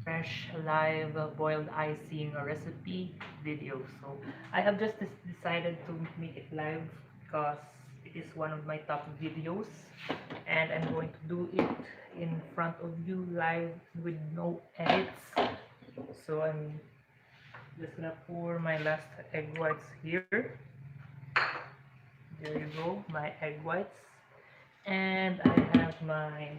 fresh live boiled icing recipe video. So I have just decided to make it live because it is one of my top videos, and I'm going to do it in front of you live with no edits. So I'm just gonna pour my last egg whites here. There you go, my egg whites. And I have my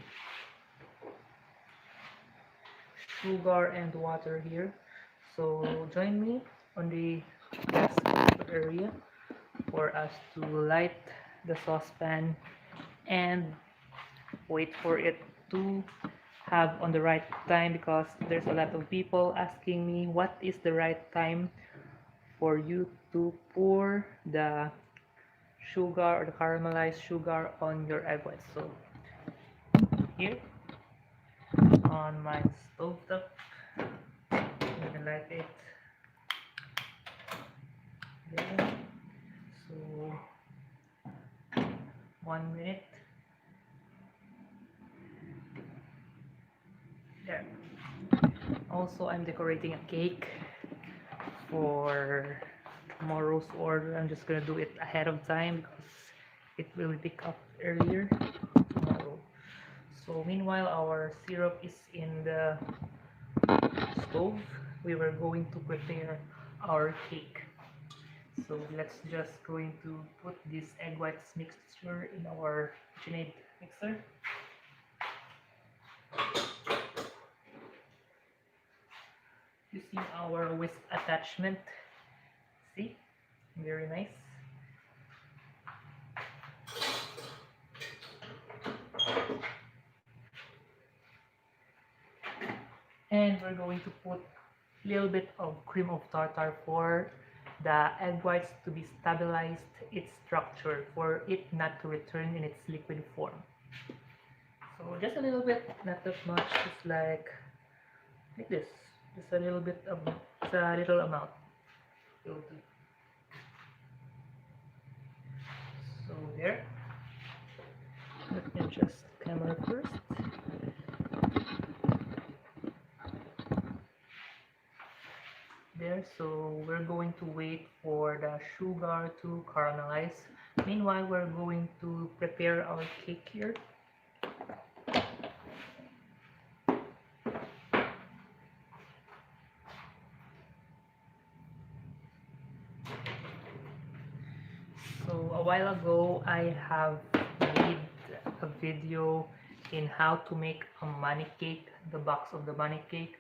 sugar and water here. So join me on the gas area for us to light the saucepan and wait for it to have on the right time, because there's a lot of people asking me what is the right time for you to pour the sugar or the caramelized sugar on your egg whites. So here on my stove top, I'm gonna light it there. So 1 minute there. Also, I'm decorating a cake for tomorrow's order. I'm just gonna do it ahead of time because it will pick up earlier tomorrow. So meanwhile, our syrup is in the stove. We were going to prepare our cake. So let's just going to put this egg whites mixture in our KitchenAid mixer. Using our whisk attachment. See? Very nice. And we're going to put a little bit of cream of tartar for the egg whites to be stabilized its structure, for it not to return in its liquid form. So just a little bit, not that much, just like this. Just a little bit of, it's a little amount. Will do. So there. Let me adjust the camera first. There, so we're going to wait for the sugar to caramelize. Meanwhile, we're going to prepare our cake here. So a while ago, I have made a video in how to make a money cake, the box of the money cake.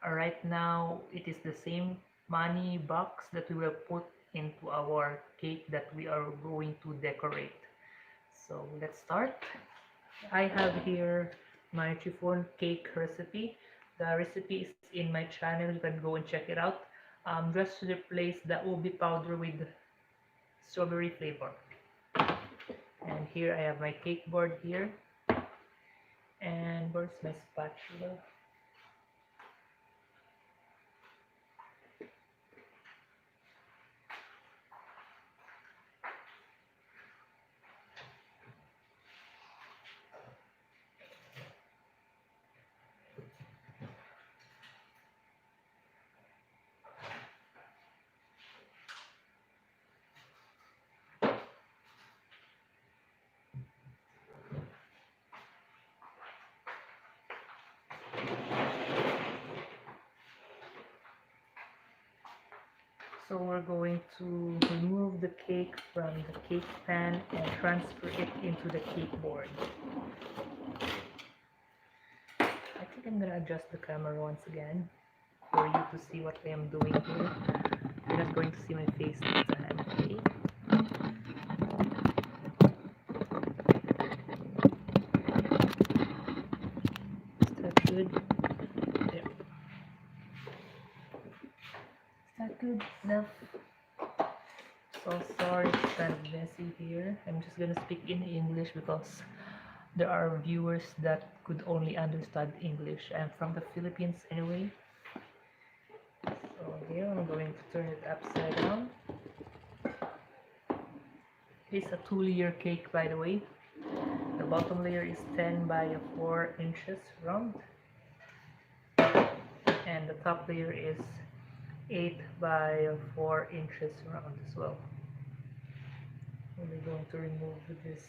Right now, it is the same money box that we will put into our cake that we are going to decorate. So let's start. I have here my chiffon cake recipe. The recipe is in my channel. You can go and check it out. Just replace the ubi powder with strawberry flavor. And here I have my cake board here. And where's my spatula? So we're going to remove the cake from the cake pan and transfer it into the cake board. I think I'm gonna adjust the camera once again for you to see what I am doing here. You're not going to see my face this time, okay? Is that good? There. Is that good enough? So sorry, it's kind of messy here. I'm just gonna speak in English because there are viewers that could only understand English. I'm from the Philippines anyway. So here I'm going to turn it upside down. It's a 2-layer cake, by the way. The bottom layer is 10 by 4 inches round. top layer is 8 by 4 inches round as well. We're going to remove this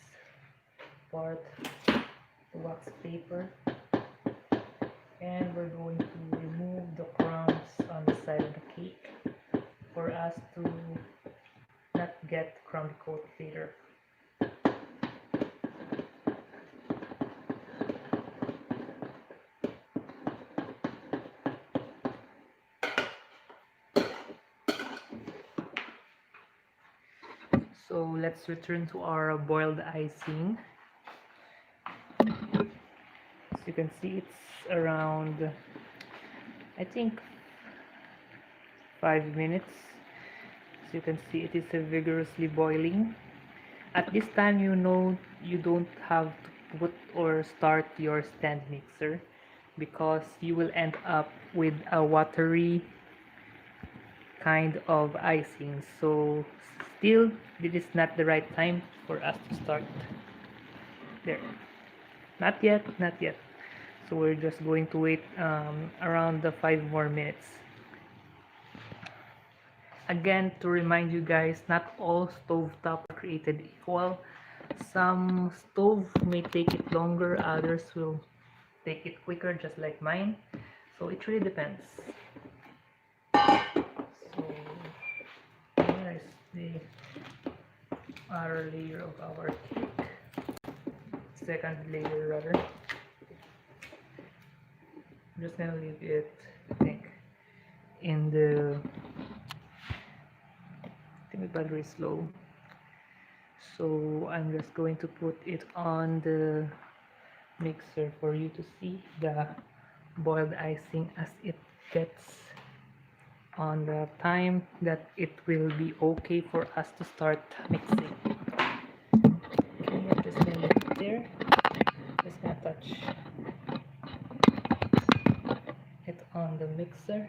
part, the wax paper, and we're going to remove the crumbs on the side of the cake for us to not get crumb coat later. So let's return to our boiled icing. As you can see, it's around, I think, 5 minutes. As you can see, it is vigorously boiling. At this time, you know you don't have to put or start your stand mixer because you will end up with a watery kind of icing. So still, it is not the right time for us to start. There, not yet, not yet. So we're just going to wait around the 5 more minutes. Again, to remind you guys, not all stovetop are created equal. Some stove may take it longer, others will take it quicker, just like mine. So it really depends. So here is the outer layer of our cake, second layer rather. I'm just gonna leave it, I think, in the, I think the battery is low. So I'm just going to put it on the mixer for you to see the boiled icing as it gets on the time that it will be okay for us to start mixing. Okay, I'm just gonna leave it there. Just gonna touch it on the mixer.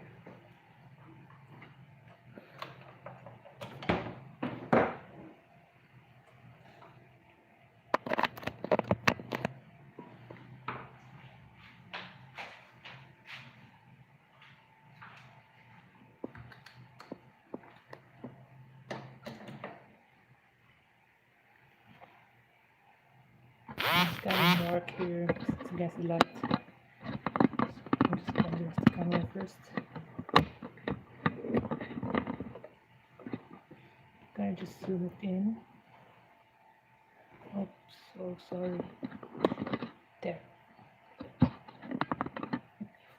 It's got dark here, it's against the light. So I'm just gonna use the camera first. Gonna just zoom it in. Oops, so sorry. There.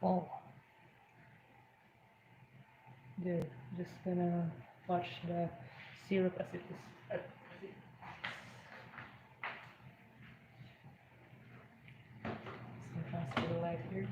Oh. There. Just gonna watch the syrup as it is. Just gonna transfer the light here.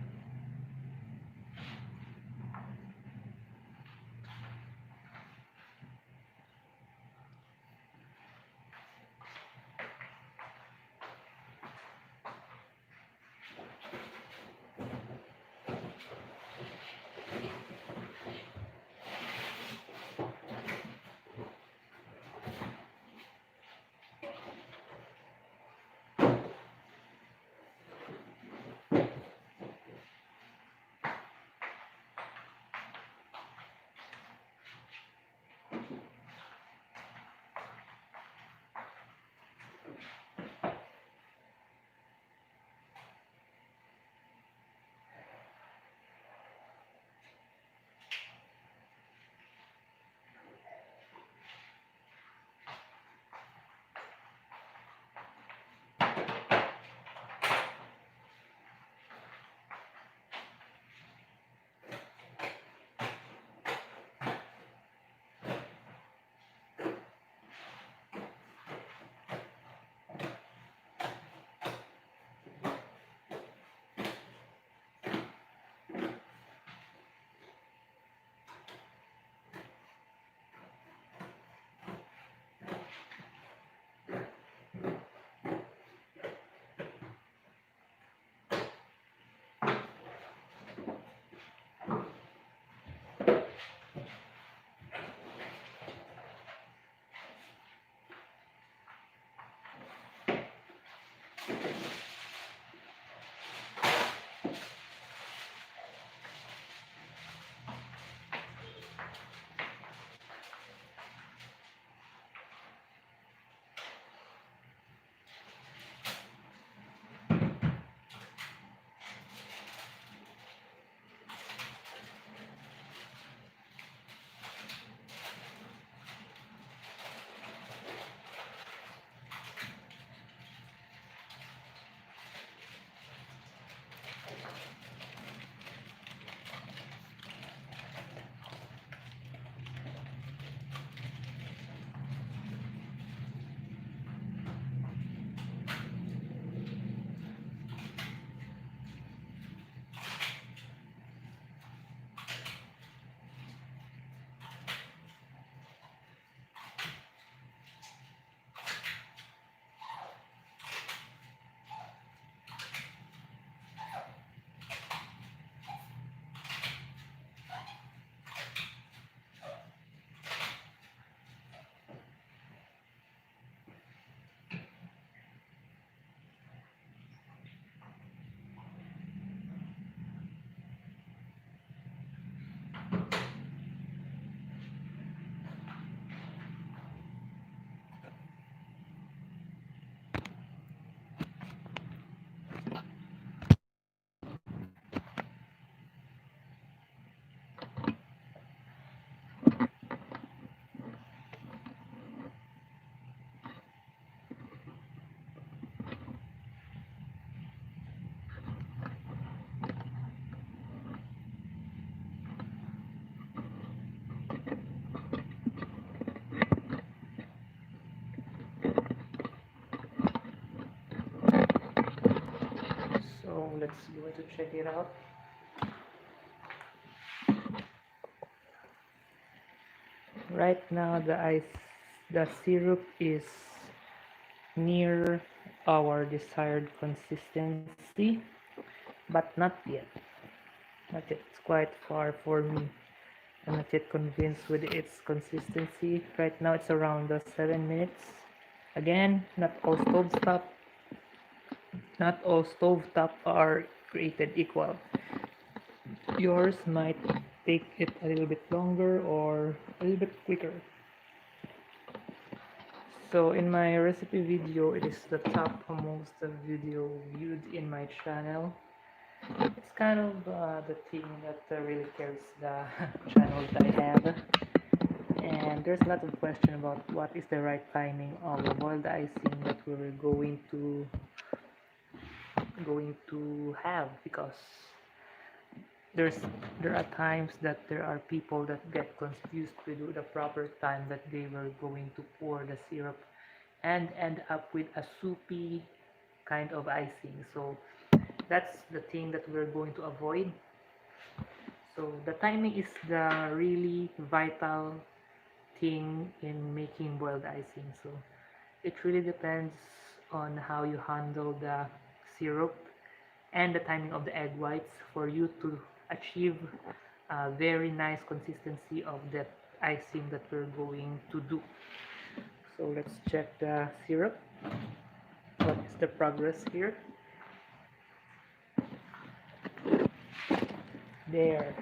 let's go to check it out. Right now the syrup is near our desired consistency, but not yet. Not yet. It's quite far for me. I'm not yet convinced with its consistency. Right now it's around 7 minutes. Again, not all stovetop are created equal. Yours might take it a little bit longer or a little bit quicker. So in my recipe video, it is the top most video viewed in my channel. It's kind of the thing that really carries the channel that I have. And there's a lot of question about what is the right timing of the boiled icing that we're going to have, because there are times that there are people that get confused with the proper time that they were going to pour the syrup and end up with a soupy kind of icing. So that's the thing that we're going to avoid. So the timing is the really vital thing in making boiled icing. So it really depends on how you handle the syrup and the timing of the egg whites for you to achieve a very nice consistency of that icing that we're going to do. So let's check the syrup. What is the progress here? There.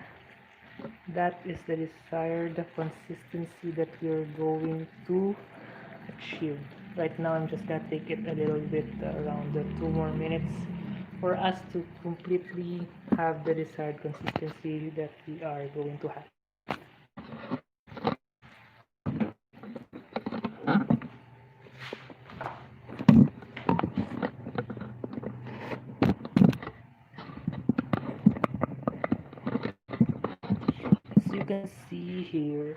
That is the desired consistency that we're going to achieve. Right now I'm just gonna take it a little bit around 2 more minutes for us to completely have the desired consistency that we are going to have. As you can see here,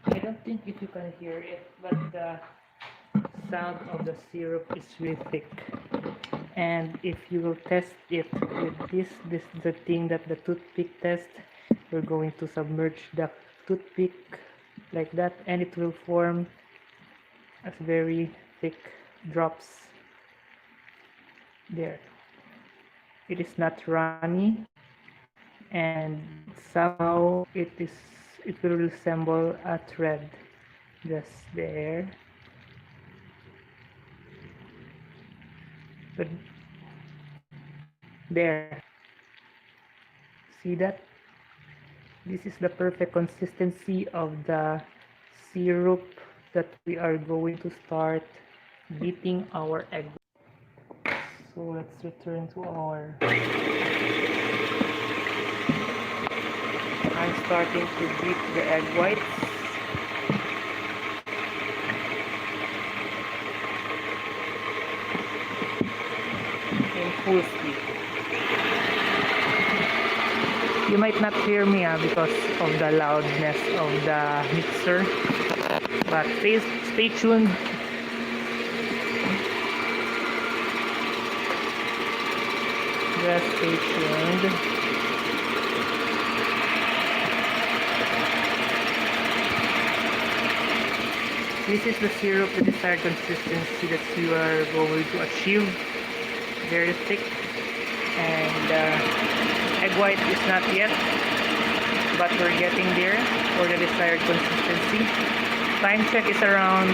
I don't think if you can hear it, but the sound of the syrup is really thick. And if you will test it with this is the thing that the toothpick test. We're going to submerge the toothpick like that, and it will form as very thick drops there. It is not runny, and somehow it will resemble a thread just there. But there, see that? This is the perfect consistency of the syrup that we are going to start beating our egg. So let's return to our... I'm starting to beat the egg whites. In full speed. You might not hear me because of the loudness of the mixer, but stay tuned. Just stay tuned. This is the syrup, the desired consistency that you are going to achieve. Very thick, and egg white is not yet, but we're getting there for the desired consistency. Time check is around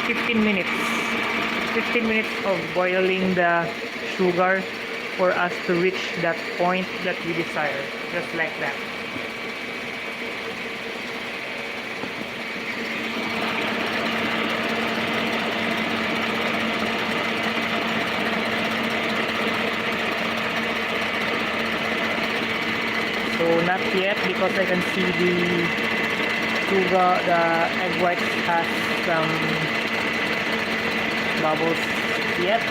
15 minutes. 15 minutes of boiling the sugar for us to reach that point that we desire, just like that. So not yet, because I can see the sugar, the egg white has some bubbles yet.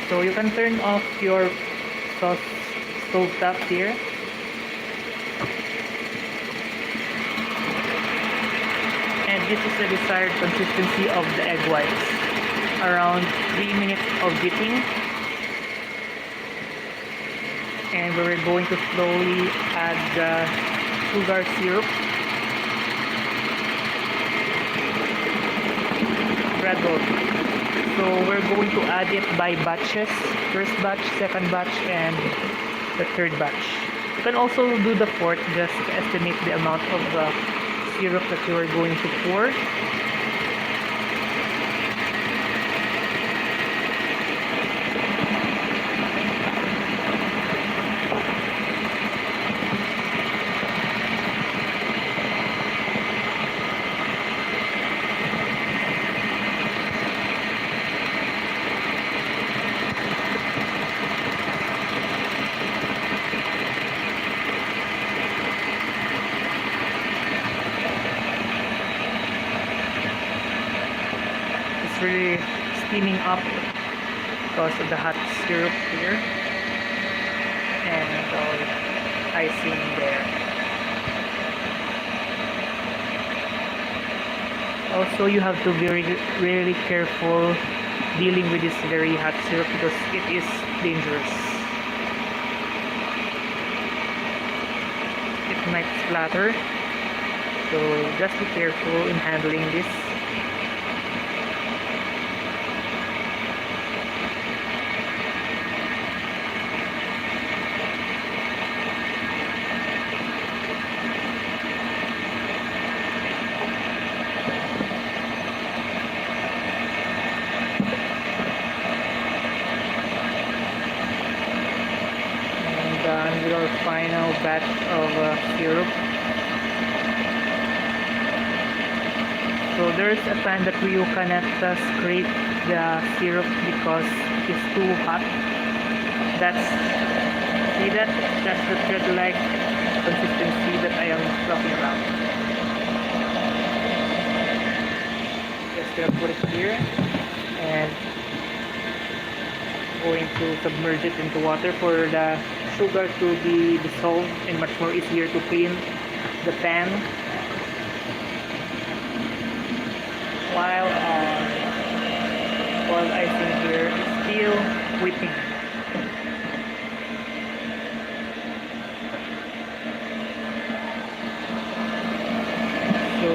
So you can turn off your sauce stove top here. And this is the desired consistency of the egg whites. Around 3 minutes of beating. And we're going to slowly add the sugar syrup. Rattled. So we're going to add it by batches. First batch, second batch, and the third batch. You can also do the fourth just to estimate the amount of syrup that you are going to pour. Really steaming up because of the hot syrup here and all icing there. Also, you have to be really careful dealing with this very hot syrup because it is dangerous. It might splatter, so just be careful in handling this. Done with our final batch of syrup. So there's a time that you cannot scrape the syrup because it's too hot. That's the thread-like consistency that I am talking about. Just gonna put it here and going to submerge it into water for the sugar to be dissolved and much more easier to clean the pan while icing here is still whipping. So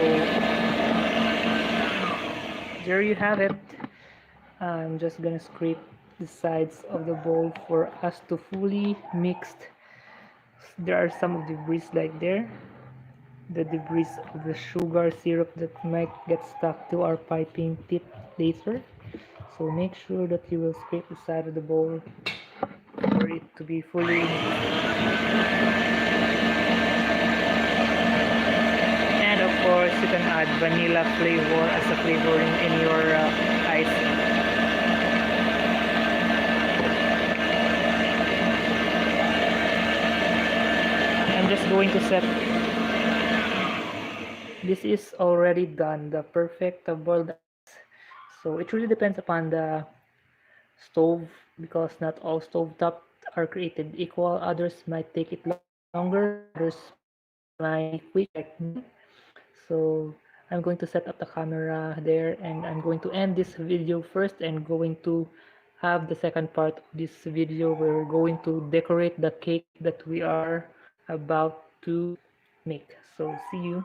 there you have it. I'm just gonna scrape the sides of the bowl for us to fully mixed. There are some of debris like there, the debris of the sugar syrup that might get stuck to our piping tip later. So make sure that you will scrape the side of the bowl for it to be fully mixed. And of course you can add vanilla flavor as a flavoring in your icing. I'm just going to set. This is already done, the perfect boiled ice. So it really depends upon the stove because not all stove tops are created equal. Others might take it longer, others might quick like mine. So I'm going to set up the camera there and I'm going to end this video first and going to have the second part of this video where we're going to decorate the cake that we are about to make. So see you.